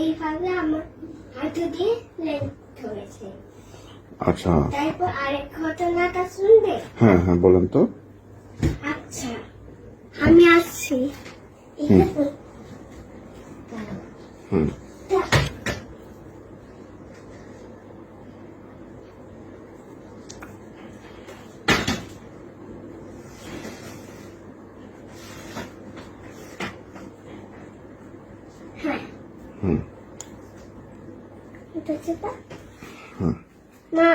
এইভাবে আমার হাঁটু দিয়ে লেন্স ধরেছে। আচ্ছা, তারপর আরেক ঘটনাটা শুনবে? হ্যাঁ হ্যাঁ বলেন তো। আচ্ছা, আমি আসছি। হুম হ্যাঁ, হুম এটা চেপা হুম না।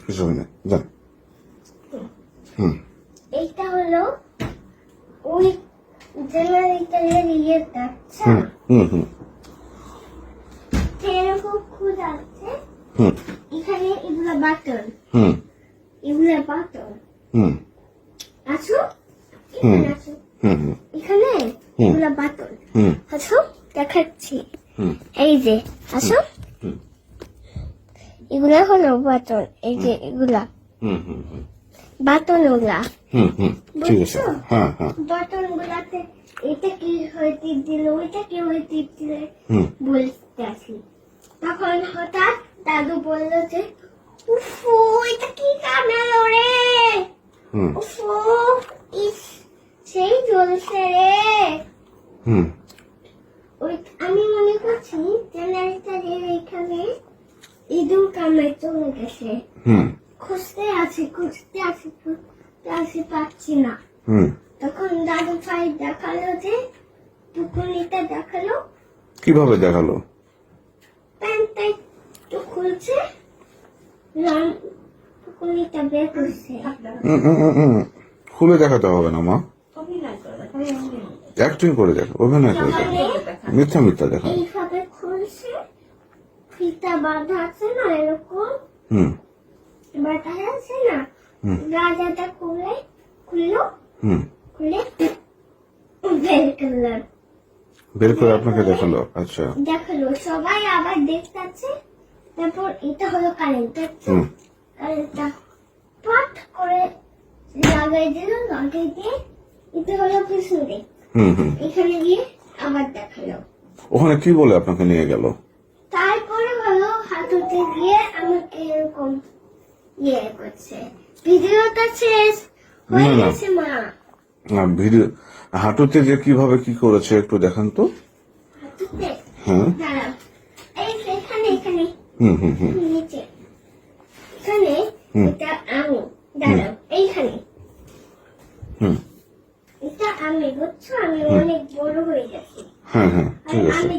কিছু হয় না, যান। হুম এইটা হলো ওই জেনারেটরের ইয়েটা। আচ্ছা, হুম হুম হুম এরকম খুঁজে আছে। হুম এখানে এগুলো বাটন, হুম এগুলো বাটন। হুম আসো, হুম এখানে আসো। হুম হুম এখানে এগুলো বাটন। হুম আসো, দেখাচ্ছি। হুম এই যে, আসো। হুম এগুলা হলো বাটন। এই যে এগুলা হুম হুম হুম বাটন, ওগুলা হুম ঠিক আছে, হ্যাঁ হ্যাঁ বাটন গুলাতে এটা কি হয়ে টিপ দিল, ওইটা কি হয়ে টিপ দিলে হুম বলতে আসি। তখন হঠাৎ দাদু বলল যে, উফু, এটা কি কামড়ালো রে, হুম উফু, ইস, সেই জ্বলছে রে। হুম ওই আমি মনে করছি জেনারেটরের এখানে ইঁদুর কামড়ে চলে গেছে। হুম খুঁজতে আছি পাচ্ছি না। হুম তখন দাদু ভাই দেখালো যে, টুকুনিটা দেখালো, কিভাবে দেখালো? প্যান্টটা একটু খুলছে, টুকুনিটা বের করছে। খুলে দেখাতে হবে না মা, অ্যাক্টিং করে দেখো, অভিনয় করে দেখো, মিথ্যা মিথ্যা দেখো। এইভাবে খুলছে, ফিতা বাঁধা আছে না এরকম, হুম বাঁধা আছে না, হুম রাজাটা খুললো, হুম খুলে বের করলো। বের করে আপনাকে দেখালো। আচ্ছা, দেখালো, সবাই আবার দেখতেছে। তারপর এটা হলো কারেন্ট, হুম কারেন্টটা পট করে লাগাই দিয়ে এটা হলো পিছনে, হুম হুম এখানে গিয়ে আবার দেখালো। ওখানে কি বলে আপনাকে নিয়ে গেল? তারপরে হলো হাঁটুতে গিয়ে আমাকে এরকম ইয়ে করছে। ভিডিওটা শেষ হয়ে না, না। গেছে মা। ভিডিও হাঁটুতে যে কিভাবে কি করেছে একটু দেখান তো। হাঁটুতে হ্যাঁ, দাঁড়াও, এই যে এখানে হুম হুম হুম নিচে, এখানে এটা আমি, দাঁড়াও, এইখানে হুম এটা আমি, বুঝছো, আমি অনেক বড় হয়ে গেছি। হ্যাঁ হ্যাঁ ঠিক আর আছে। আমি